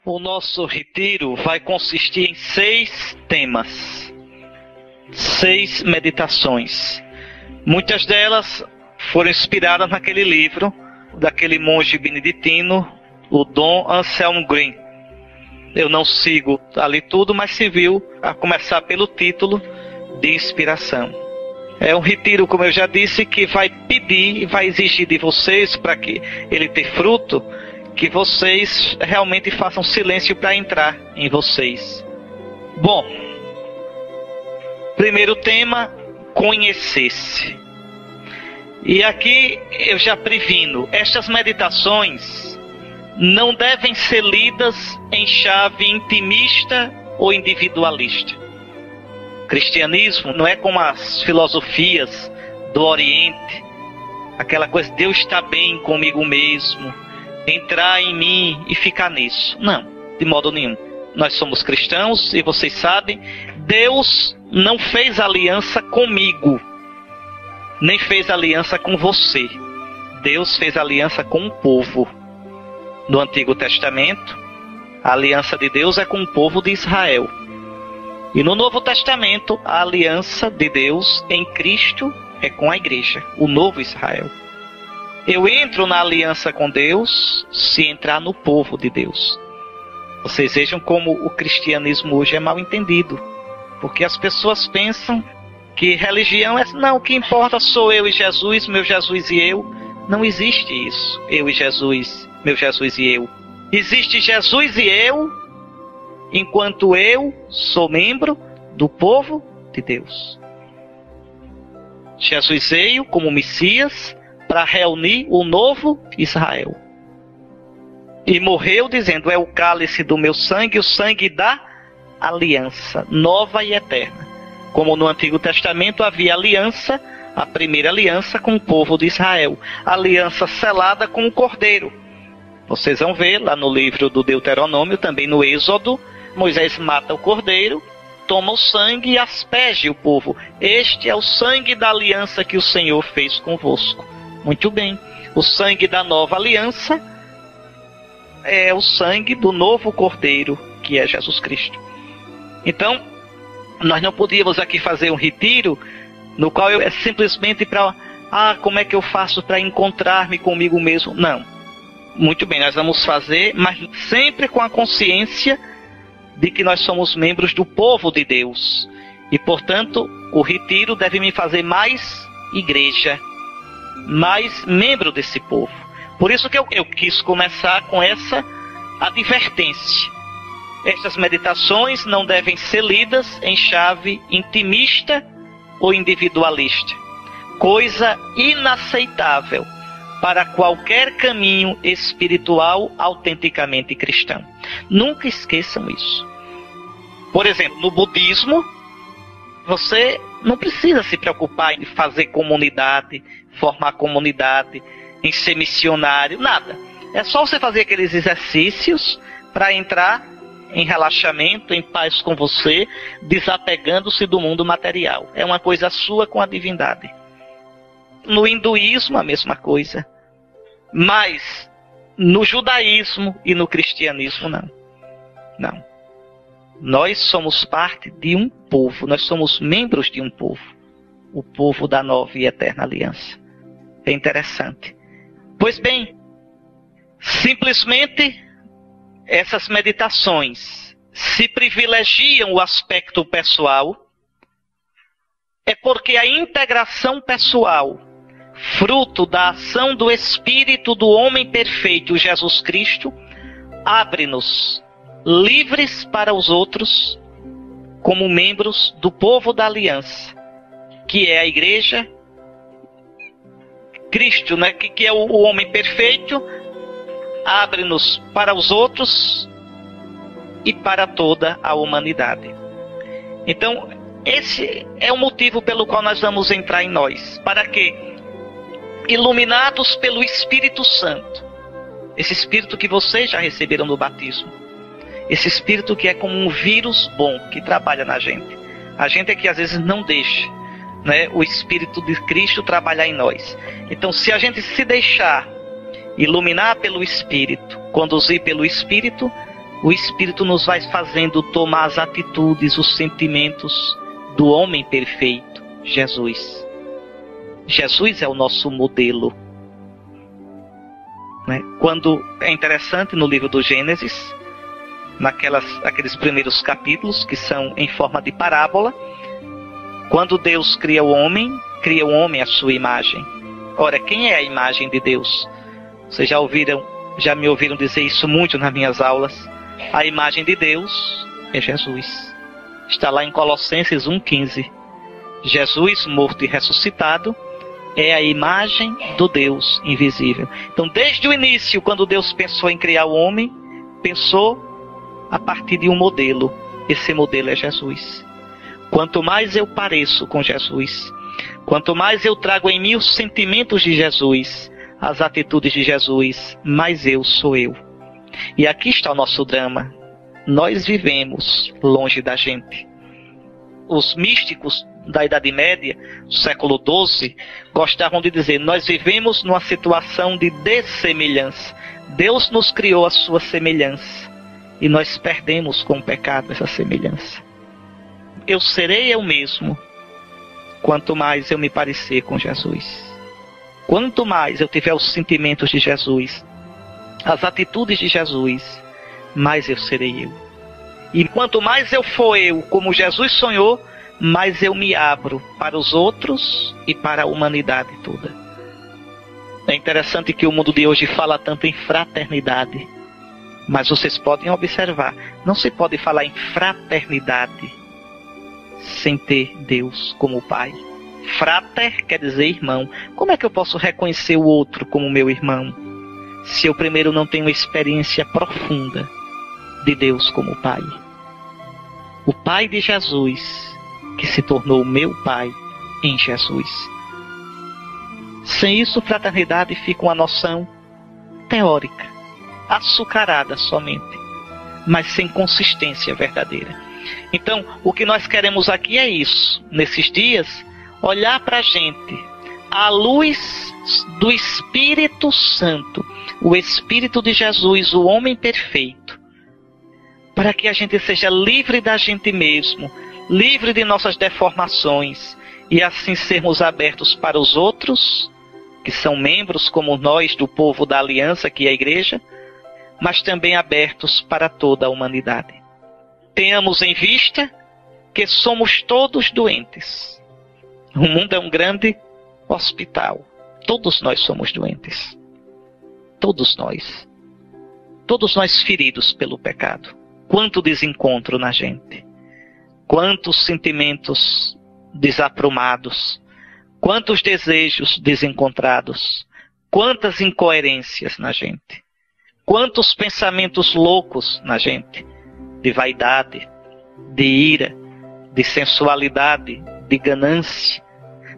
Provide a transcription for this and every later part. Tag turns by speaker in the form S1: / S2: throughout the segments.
S1: O nosso retiro vai consistir em 6 temas, 6 meditações. Muitas delas foram inspiradas naquele livro daquele monge beneditino, o Dom Anselm Green. Eu não sigo ali tudo, mas serviu a começar pelo título de inspiração. É um retiro, como eu já disse, que vai pedir e vai exigir de vocês, para que ele tenha fruto, que vocês realmente façam silêncio para entrar em vocês. Bom, primeiro tema, conhecer-se. E aqui eu já previno, estas meditações não devem ser lidas em chave intimista ou individualista. O cristianismo não é como as filosofias do Oriente, aquela coisa, Deus está bem comigo mesmo, entrar em mim e ficar nisso. Não, de modo nenhum. Nós somos cristãos e vocês sabem, Deus não fez aliança comigo, nem fez aliança com você. Deus fez aliança com o povo. No Antigo Testamento, a aliança de Deus é com o povo de Israel. E no Novo Testamento, a aliança de Deus em Cristo é com a igreja, o novo Israel. Eu entro na aliança com Deus se entrar no povo de Deus. Vocês vejam como o cristianismo hoje é mal entendido. Porque as pessoas pensam que religião é... Não, o que importa sou eu e Jesus, meu Jesus e eu. Não existe isso, eu e Jesus, meu Jesus e eu. Existe Jesus e eu, enquanto eu sou membro do povo de Deus. Jesus veio como Messias para reunir o novo Israel. E morreu dizendo, é o cálice do meu sangue, o sangue da aliança, nova e eterna. Como no Antigo Testamento havia aliança, a primeira aliança com o povo de Israel. Aliança selada com o Cordeiro. Vocês vão ver lá no livro do Deuteronômio, também no Êxodo, Moisés mata o Cordeiro, toma o sangue e asperge o povo. Este é o sangue da aliança que o Senhor fez convosco. Muito bem. O sangue da nova aliança é o sangue do novo Cordeiro, que é Jesus Cristo. Então, nós não podíamos aqui fazer um retiro no qual é simplesmente para... como é que eu faço para encontrar-me comigo mesmo? Não. Muito bem, nós vamos fazer, mas sempre com a consciência de que nós somos membros do povo de Deus. E, portanto, o retiro deve me fazer mais igreja, mais membro desse povo. Por isso que eu quis começar com essa advertência. Estas meditações não devem ser lidas em chave intimista ou individualista. Coisa inaceitável para qualquer caminho espiritual autenticamente cristão. Nunca esqueçam isso. Por exemplo, no budismo, você não precisa se preocupar em fazer comunidade, formar comunidade, em ser missionário, nada. É só você fazer aqueles exercícios para entrar em relaxamento, em paz com você, desapegando-se do mundo material. É uma coisa sua com a divindade. No hinduísmo, a mesma coisa. Mas no judaísmo e no cristianismo, não. Não. Nós somos parte de um povo, nós somos membros de um povo. O povo da nova e eterna aliança. É interessante. Pois bem, simplesmente essas meditações se privilegiam o aspecto pessoal, é porque a integração pessoal, fruto da ação do Espírito do homem perfeito, Jesus Cristo, abre-nos livres para os outros, como membros do povo da aliança, que é a igreja, Cristo, né, que é o homem perfeito, abre-nos para os outros e para toda a humanidade. Então, esse é o motivo pelo qual nós vamos entrar em nós. Para que, iluminados pelo Espírito Santo, esse Espírito que vocês já receberam no batismo, esse Espírito que é como um vírus bom que trabalha na gente. A gente é que às vezes não deixa, né, o Espírito de Cristo trabalhar em nós. Então, se a gente se deixar iluminar pelo Espírito, conduzir pelo Espírito, O Espírito nos vai fazendo tomar as atitudes, os sentimentos do homem perfeito, Jesus. Jesus é o nosso modelo. Quando é interessante no livro do Gênesis, aqueles primeiros capítulos que são em forma de parábola, quando Deus cria o homem à sua imagem. Ora, quem é a imagem de Deus? Vocês já me ouviram dizer isso muito nas minhas aulas. A imagem de Deus é Jesus. Está lá em Colossenses 1,15. Jesus, morto e ressuscitado, é a imagem do Deus invisível. Então, desde o início, quando Deus pensou em criar o homem, pensou a partir de um modelo. Esse modelo é Jesus. Quanto mais eu pareço com Jesus, quanto mais eu trago em mim os sentimentos de Jesus, as atitudes de Jesus, mais eu sou eu. E aqui está o nosso drama. Nós vivemos longe da gente. Os místicos da Idade Média, do século XII, gostavam de dizer: nós vivemos numa situação de dessemelhança. Deus nos criou a sua semelhança e nós perdemos com o pecado essa semelhança. Eu serei eu mesmo quanto mais eu me parecer com Jesus. Quanto mais eu tiver os sentimentos de Jesus, as atitudes de Jesus, mais eu serei eu. E quanto mais eu for eu, como Jesus sonhou, mais eu me abro para os outros e para a humanidade toda. É interessante que o mundo de hoje fala tanto em fraternidade, mas vocês podem observar, não se pode falar em fraternidade sem ter Deus como Pai. Frater quer dizer irmão. Como é que eu posso reconhecer o outro como meu irmão, se eu primeiro não tenho uma experiência profunda de Deus como Pai? O Pai de Jesus, que se tornou meu Pai em Jesus. Sem isso, fraternidade fica uma noção teórica, açucarada somente, mas sem consistência verdadeira. Então, o que nós queremos aqui é isso, nesses dias, olhar para a gente à luz do Espírito Santo, o Espírito de Jesus, o homem perfeito, para que a gente seja livre da gente mesmo, livre de nossas deformações, e assim sermos abertos para os outros, que são membros como nós do povo da aliança, que é a igreja, mas também abertos para toda a humanidade. Tenhamos em vista que somos todos doentes. O mundo é um grande hospital. Todos nós somos doentes. Todos nós. Todos nós feridos pelo pecado. Quanto desencontro na gente. Quantos sentimentos desaprumados. Quantos desejos desencontrados. Quantas incoerências na gente. Quantos pensamentos loucos na gente. De vaidade, de ira, de sensualidade, de ganância,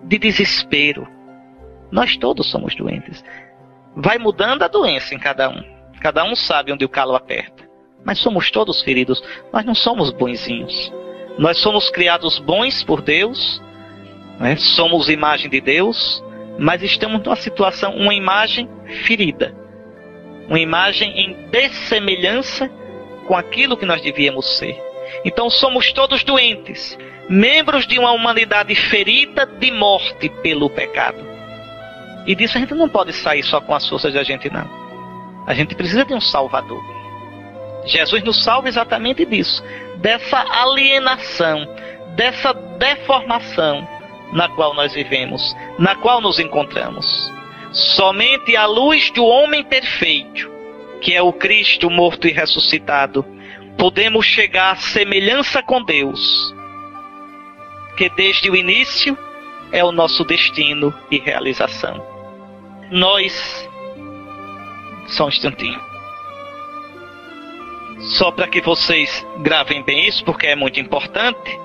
S1: de desespero. Nós todos somos doentes. Vai mudando a doença em cada um. Cada um sabe onde o calo aperta. Mas somos todos feridos. Nós não somos bonzinhos. Nós somos criados bons por Deus, né? Somos imagem de Deus, mas estamos numa situação, uma imagem ferida. Uma imagem em dessemelhança com aquilo que nós devíamos ser. Então somos todos doentes, membros de uma humanidade ferida de morte pelo pecado. E disso a gente não pode sair só com as forças da gente, não. A gente precisa de um Salvador. Jesus nos salva exatamente disso, dessa alienação, dessa deformação na qual nós vivemos, na qual nos encontramos. Somente à luz do homem perfeito, que é o Cristo morto e ressuscitado, podemos chegar à semelhança com Deus, que desde o início é o nosso destino e realização. Nós, só um instantinho, só para que vocês gravem bem isso, porque é muito importante.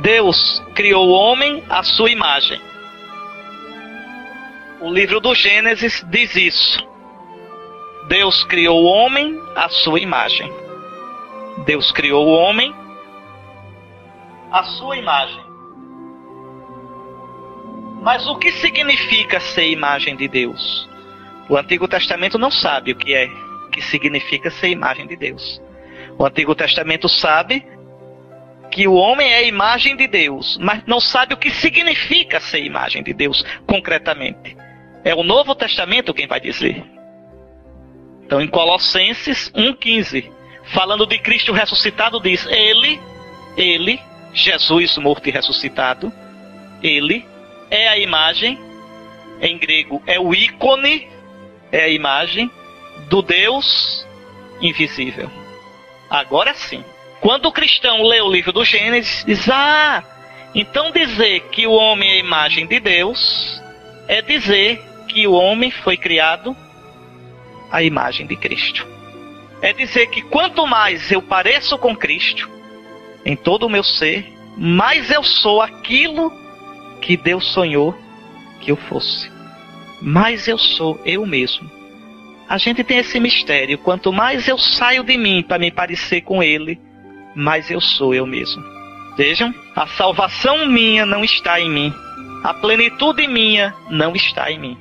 S1: Deus criou o homem à sua imagem. O livro do Gênesis diz isso. Deus criou o homem à sua imagem. Deus criou o homem à sua imagem. Mas o que significa ser imagem de Deus? O Antigo Testamento não sabe o que significa ser imagem de Deus. O Antigo Testamento sabe que o homem é a imagem de Deus, mas não sabe o que significa ser imagem de Deus concretamente. É o Novo Testamento quem vai dizer. Então, em Colossenses 1,15, falando de Cristo ressuscitado, diz: Ele, Jesus morto e ressuscitado, Ele é a imagem, em grego é o ícone, é a imagem do Deus invisível. Agora sim, quando o cristão lê o livro do Gênesis, diz: então dizer que o homem é a imagem de Deus é dizer que o homem foi criado à imagem de Cristo. É dizer que quanto mais eu pareço com Cristo, em todo o meu ser, mais eu sou aquilo que Deus sonhou que eu fosse. Mais eu sou eu mesmo. A gente tem esse mistério. Quanto mais eu saio de mim para me parecer com Ele, mais eu sou eu mesmo. Vejam, a salvação minha não está em mim. A plenitude minha não está em mim.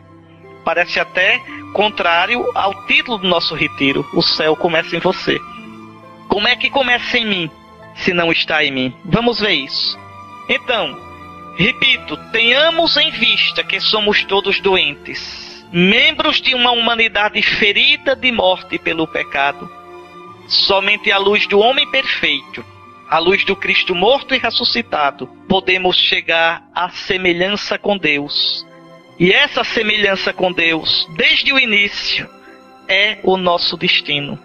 S1: Parece até contrário ao título do nosso retiro: o céu começa em você. Como é que começa em mim, se não está em mim? Vamos ver isso. Então, repito, tenhamos em vista que somos todos doentes, membros de uma humanidade ferida de morte pelo pecado. Somente à luz do homem perfeito, à luz do Cristo morto e ressuscitado, podemos chegar à semelhança com Deus. E essa semelhança com Deus, desde o início, é o nosso destino,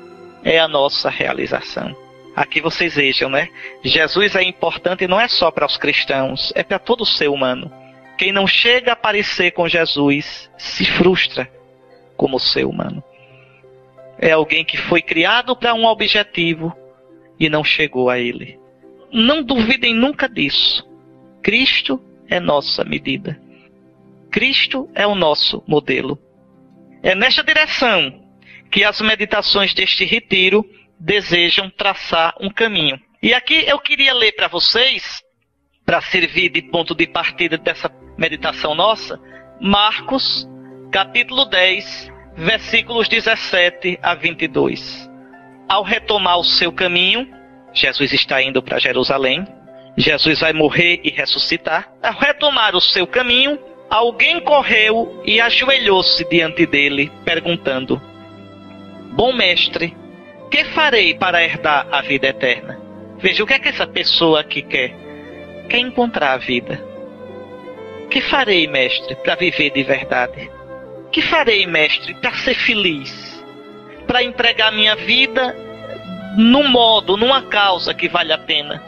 S1: é a nossa realização. Aqui vocês vejam, né? Jesus é importante não é só para os cristãos, é para todo ser humano. Quem não chega a parecer com Jesus se frustra como ser humano. É alguém que foi criado para um objetivo e não chegou a ele. Não duvidem nunca disso. Cristo é nossa medida. Cristo é o nosso modelo. É nesta direção que as meditações deste retiro desejam traçar um caminho. E aqui eu queria ler para vocês, para servir de ponto de partida dessa meditação nossa, Marcos, capítulo 10, versículos 17 a 22. Ao retomar o seu caminho, Jesus está indo para Jerusalém, Jesus vai morrer e ressuscitar. Ao retomar o seu caminho, alguém correu e ajoelhou-se diante dele, perguntando: Bom mestre, que farei para herdar a vida eterna? Veja, o que é que essa pessoa aqui quer? Quer encontrar a vida. Que farei, mestre, para viver de verdade? Que farei, mestre, para ser feliz? Para entregar minha vida num modo, numa causa que vale a pena?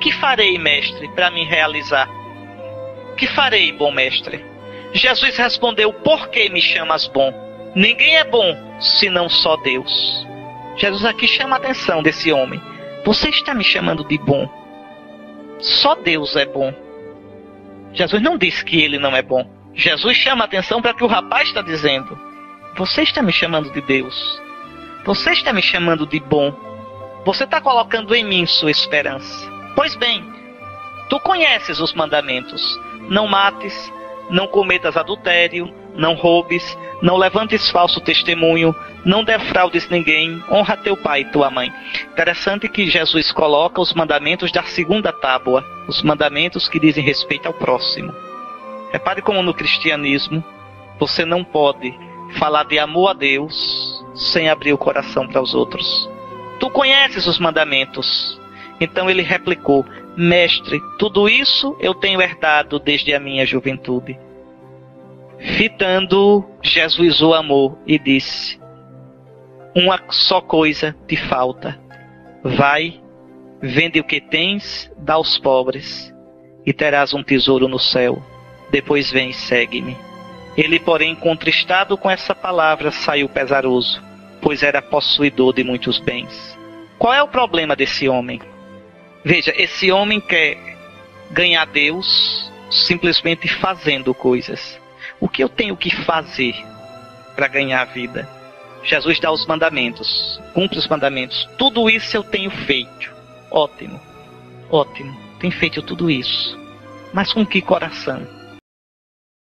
S1: Que farei, mestre, para me realizar? Que farei, bom mestre? Jesus respondeu: Por que me chamas bom? Ninguém é bom, senão só Deus. Jesus aqui chama a atenção desse homem. Você está me chamando de bom? Só Deus é bom. Jesus não disse que ele não é bom. Jesus chama a atenção para o que o rapaz está dizendo. Você está me chamando de Deus. Você está me chamando de bom. Você está colocando em mim sua esperança. Pois bem, tu conheces os mandamentos. Não mates, não cometas adultério, não roubes, não levantes falso testemunho, não defraudes ninguém, honra teu pai e tua mãe. Interessante que Jesus coloca os mandamentos da segunda tábua, os mandamentos que dizem respeito ao próximo. Repare como no cristianismo você não pode falar de amor a Deus sem abrir o coração para os outros. Tu conheces os mandamentos. Então ele replicou: Mestre, tudo isso eu tenho herdado desde a minha juventude. Fitando, Jesus o amou e disse: Uma só coisa te falta. Vai, vende o que tens, dá aos pobres, e terás um tesouro no céu. Depois vem e segue-me. Ele, porém, contristado com essa palavra, saiu pesaroso, pois era possuidor de muitos bens. Qual é o problema desse homem? Veja, esse homem quer ganhar Deus simplesmente fazendo coisas. O que eu tenho que fazer para ganhar a vida? Jesus dá os mandamentos, cumpre os mandamentos. Tudo isso eu tenho feito. Ótimo, ótimo. Tenho feito tudo isso. Mas com que coração?